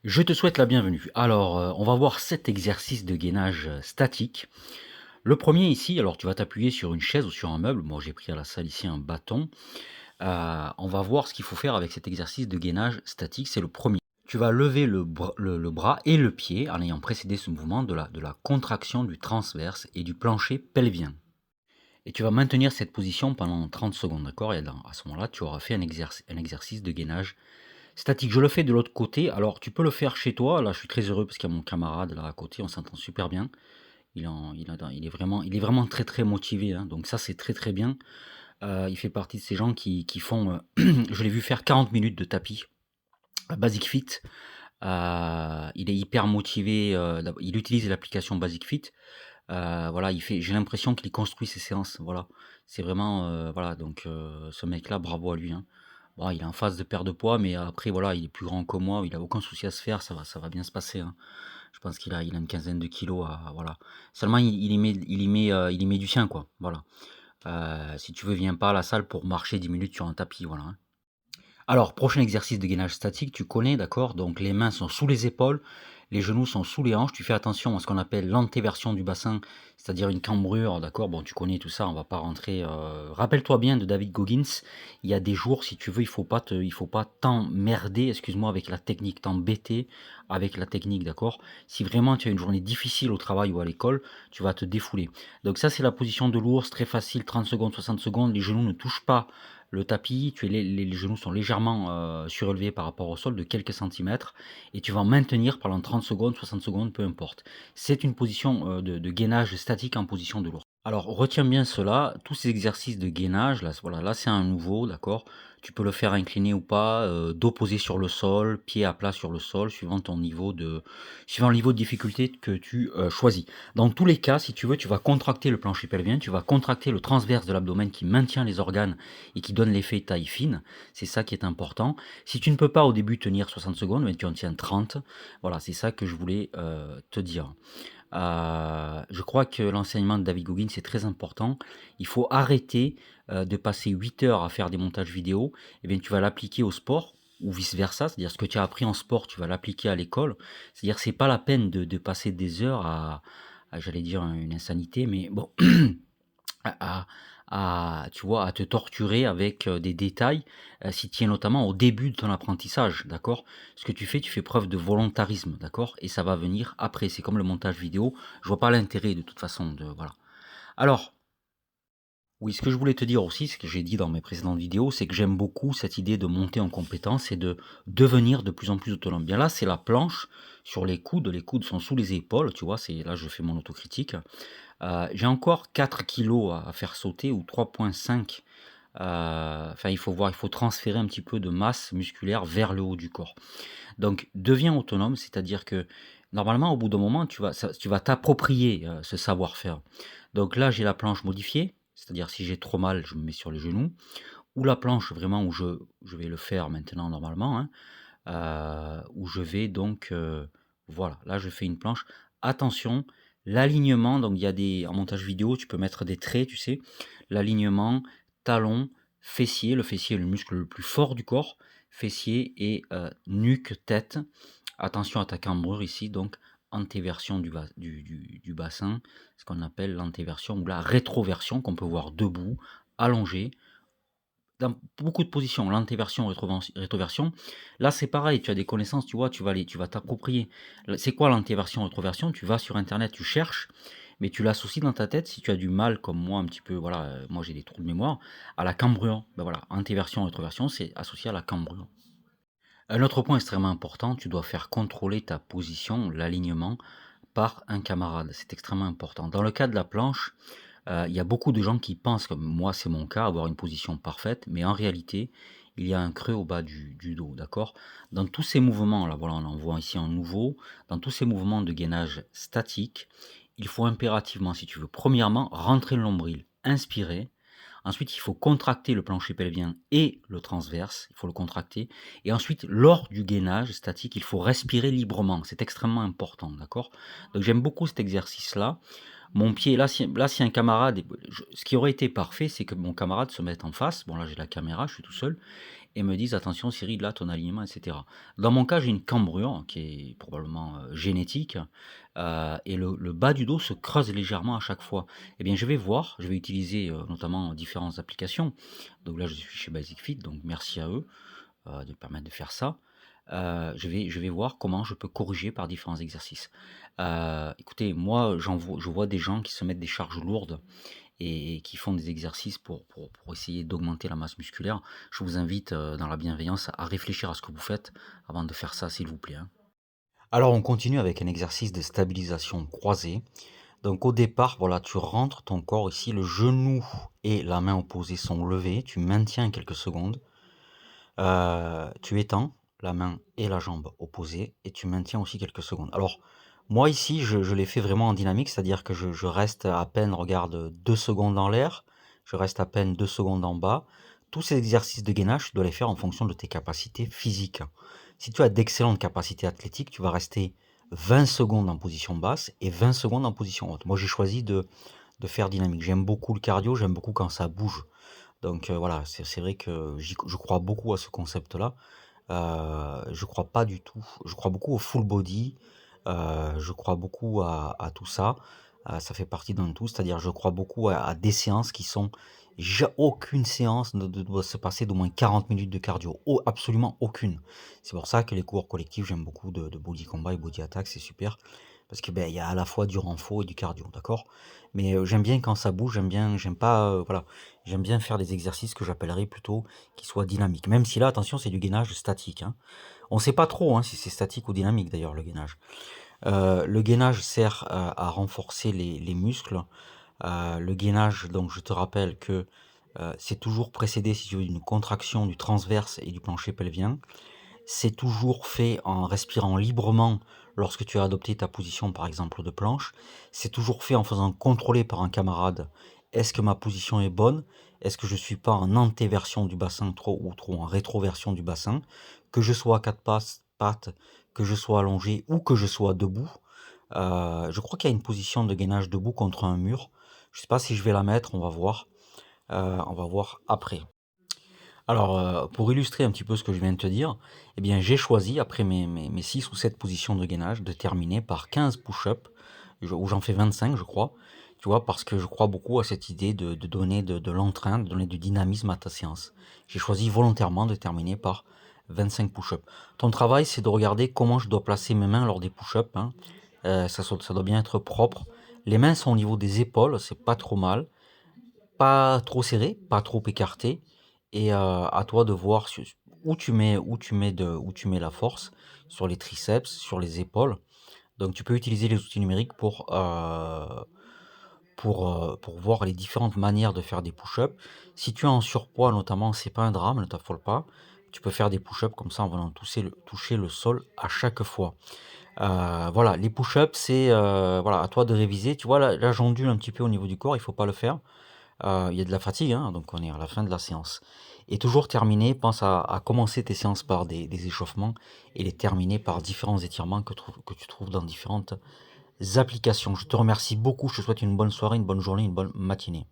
Je te souhaite la bienvenue. Alors, on va voir 7 exercices de gainage, statique. Le premier ici, alors tu vas t'appuyer sur une chaise ou sur un meuble. Moi, j'ai pris à la salle ici un bâton. On va voir ce qu'il faut faire avec cet exercice de gainage statique, c'est le premier. Tu vas lever le bras et le pied en ayant précédé ce mouvement de la contraction du transverse et du plancher pelvien et tu vas maintenir cette position pendant 30 secondes, d'accord? Et à ce moment-là, tu auras fait un exercice de gainage statique. Je le fais de l'autre côté. Alors, tu peux le faire chez toi. Là, je suis très heureux parce qu'il y a mon camarade là à côté. On s'entend super bien. Il est vraiment très très motivé, hein. Donc ça, c'est très très bien. Il fait partie de ces gens qui font. Je l'ai vu faire 40 minutes de tapis, Basic Fit. Il est hyper motivé. Il utilise l'application Basic Fit. Voilà, j'ai l'impression qu'il construit ses séances. Voilà, c'est vraiment. Voilà, donc ce mec-là, bravo à lui, hein. Bon, il est en phase de perte de poids, mais après, voilà, il est plus grand que moi, il a aucun souci à se faire, ça va bien se passer, hein. Je pense qu'il a une quinzaine de kilos voilà. Seulement il y met du sien, quoi, voilà. Si tu veux, viens pas à la salle pour marcher 10 minutes sur un tapis, voilà, hein. Alors, prochain exercice de gainage statique, tu connais, d'accord? Donc les mains sont sous les épaules, les genoux sont sous les hanches. Tu fais attention à ce qu'on appelle l'antéversion du bassin, c'est-à-dire une cambrure, d'accord? Bon, tu connais tout ça, on va pas rentrer. Rappelle-toi bien de David Goggins. Il y a des jours, si tu veux, il faut pas t'emmerder, excuse-moi, avec la technique, t'embêter avec la technique, d'accord? Si vraiment tu as une journée difficile au travail ou à l'école, tu vas te défouler. Donc ça, c'est la position de l'ours, très facile, 30 secondes, 60 secondes. Les genoux ne touchent pas le tapis, les genoux sont légèrement surélevés par rapport au sol de quelques centimètres et tu vas en maintenir pendant 30 secondes, 60 secondes, peu importe. C'est une position de gainage statique en position de l'ours. Alors retiens bien cela, tous ces exercices de gainage, là, voilà, là c'est un nouveau, d'accord? Tu peux le faire incliné ou pas, dos posé sur le sol, pied à plat sur le sol, suivant le niveau de difficulté que tu choisis. Dans tous les cas, si tu veux, tu vas contracter le plancher pelvien, tu vas contracter le transverse de l'abdomen qui maintient les organes et qui donne l'effet taille fine. C'est ça qui est important. Si tu ne peux pas au début tenir 60 secondes, mais tu en tiens 30. Voilà, c'est ça que je voulais te dire. Je crois que l'enseignement de David Goggins c'est très important. Il faut arrêter de passer 8 heures à faire des montages vidéo. Eh bien, tu vas l'appliquer au sport ou vice-versa, c'est-à-dire ce que tu as appris en sport, tu vas l'appliquer à l'école. C'est-à-dire c'est pas la peine de passer des heures j'allais dire une insanité, mais bon, à tu vois, à te torturer avec, des détails, s'ils tiennent notamment au début de ton apprentissage, d'accord? Ce que tu fais preuve de volontarisme, d'accord? Et ça va venir après, c'est comme le montage vidéo, je vois pas l'intérêt de toute façon de voilà. Alors, oui, ce que je voulais te dire aussi, ce que j'ai dit dans mes précédentes vidéos, c'est que j'aime beaucoup cette idée de monter en compétence et de devenir de plus en plus autonome. Bien là, c'est la planche sur les coudes sont sous les épaules, tu vois? C'est là, je fais mon autocritique. J'ai encore 4 kilos à faire sauter ou 3,5. Enfin, il faut voir, il faut transférer un petit peu de masse musculaire vers le haut du corps. Donc deviens autonome, c'est-à-dire que normalement, au bout d'un moment, tu vas t'approprier, ce savoir-faire. Donc là, j'ai la planche modifiée, c'est-à-dire si j'ai trop mal, je me mets sur les genoux ou la planche vraiment où je vais le faire maintenant normalement, hein, où je vais donc, voilà, là je fais une planche. Attention, l'alignement, donc il y a en montage vidéo, tu peux mettre des traits, tu sais? L'alignement, talon, fessier, le fessier est le muscle le plus fort du corps, fessier et nuque, tête. Attention à ta cambrure ici, donc antéversion du bassin, ce qu'on appelle l'antéversion ou la rétroversion qu'on peut voir debout, allongé, dans beaucoup de positions, l'antéversion, rétroversion. Là, c'est pareil, tu as des connaissances, tu vois, tu vas t'approprier. C'est quoi l'antéversion, rétroversion? Tu vas sur internet, tu cherches, mais tu l'associes dans ta tête si tu as du mal comme moi un petit peu, voilà, moi j'ai des trous de mémoire, à la cambrure. Ben voilà, antéversion, rétroversion, c'est associé à la cambrure. Un autre point extrêmement important, tu dois faire contrôler ta position, l'alignement, par un camarade. C'est extrêmement important. Dans le cas de la planche, il y a beaucoup de gens qui pensent, comme moi c'est mon cas, avoir une position parfaite, mais en réalité, il y a un creux au bas du dos, d'accord? Dans tous ces mouvements, là, voilà, on en voit ici un nouveau. Dans tous ces mouvements de gainage statique, il faut impérativement, si tu veux, premièrement, rentrer le nombril, inspirer. Ensuite, il faut contracter le plancher pelvien et le transverse, il faut le contracter. Et ensuite, lors du gainage statique, il faut respirer librement. C'est extrêmement important, d'accord? Donc j'aime beaucoup cet exercice-là. Mon pied, là, si un camarade, ce qui aurait été parfait, c'est que mon camarade se mette en face. Bon, là, j'ai la caméra, je suis tout seul. et me disent: «Attention Cyril, là, ton alignement» et cetera. Dans mon cas, j'ai une cambrure qui est probablement, génétique, et le bas du dos se creuse légèrement à chaque fois. Eh bien, je vais voir, je vais utiliser, notamment différentes applications. Donc là, je suis chez Basic Fit, donc merci à eux, de me permettre de faire ça. Je vais voir comment je peux corriger par différents exercices. Écoutez, moi, je vois des gens qui se mettent des charges lourdes et qui font des exercices pour essayer d'augmenter la masse musculaire. Je vous invite, dans la bienveillance, à réfléchir à ce que vous faites avant de faire ça, s'il vous plaît, hein. Alors, on continue avec un exercice de stabilisation croisée. Donc, au départ, voilà, tu rentres ton corps ici, le genou et la main opposée sont levés, tu maintiens quelques secondes. Tu étends la main et la jambe opposée et tu maintiens aussi quelques secondes. Alors, moi ici, je l'ai fait vraiment en dynamique, c'est-à-dire que je reste à peine, regarde, 2 secondes dans l'air, je reste à peine 2 secondes en bas. Tous ces exercices de gainage, tu dois les faire en fonction de tes capacités physiques. Si tu as d'excellentes capacités athlétiques, tu vas rester 20 secondes en position basse et 20 secondes en position haute. Moi, j'ai choisi de faire dynamique. J'aime beaucoup le cardio, j'aime beaucoup quand ça bouge. Donc voilà, c'est vrai que je crois beaucoup à ce concept-là. Je crois pas du tout je crois beaucoup au full body, je crois beaucoup à tout ça. Ça fait partie d'un tout, c'est-à-dire je crois beaucoup à des séances qui sont aucune séance ne doit se passer d'au moins 40 minutes de cardio. Absolument aucune. C'est pour ça que les cours collectifs, j'aime beaucoup de body combat et body attack, c'est super. Parce que, ben, il y a à la fois du renfo et du cardio, d'accord? Mais, j'aime bien quand ça bouge, j'aime pas, voilà, j'aime bien faire des exercices que j'appellerais plutôt qui soient dynamiques. Même si là, attention, c'est du gainage statique, hein. On sait pas trop, hein, si c'est statique ou dynamique d'ailleurs le gainage. Le gainage sert, à renforcer les muscles. Le gainage, donc je te rappelle que, c'est toujours précédé, si tu veux, d'une contraction du transverse et du plancher pelvien. C'est toujours fait en respirant librement lorsque tu as adopté ta position, par exemple, de planche. C'est toujours fait en faisant contrôler par un camarade: «Est-ce que ma position est bonne? Est-ce que je suis pas en antéversion du bassin trop ou trop en rétroversion du bassin?» Que je sois à 4 pattes, que je sois allongé ou que je sois debout. Je crois qu'il y a une position de gainage debout contre un mur. Je sais pas si je vais la mettre, on va voir après. Alors, pour illustrer un petit peu ce que je viens de te dire, eh bien, j'ai choisi, après mes 6 ou 7 positions de gainage, de terminer par 15 push-ups, où j'en fais 25, je crois. Tu vois? Parce que je crois beaucoup à cette idée de donner de l'entrain, de donner du dynamisme à ta séance. J'ai choisi volontairement de terminer par 25 push-ups. Ton travail, c'est de regarder comment je dois placer mes mains lors des push-ups, hein. Ça doit bien être propre. Les mains sont au niveau des épaules, c'est pas trop mal. Pas trop serré, pas trop écarté et à toi de voir où tu mets la force, sur les triceps, sur les épaules. Donc tu peux utiliser les outils numériques pour voir les différentes manières de faire des push-ups. Si tu es en surpoids notamment, c'est pas un drame, ne t'affole pas. Tu peux faire des push-ups comme ça en venant toucher le sol à chaque fois. Voilà, les push-ups, c'est, voilà, à toi de réviser. Tu vois là j'ondule un petit peu au niveau du corps, il faut pas le faire. Il y a de la fatigue, hein, donc on est à la fin de la séance. Et toujours terminer, pense à commencer tes séances par des échauffements et les terminer par différents étirements que tu trouves dans différentes applications. Je te remercie beaucoup, je te souhaite une bonne soirée, une bonne journée, une bonne matinée.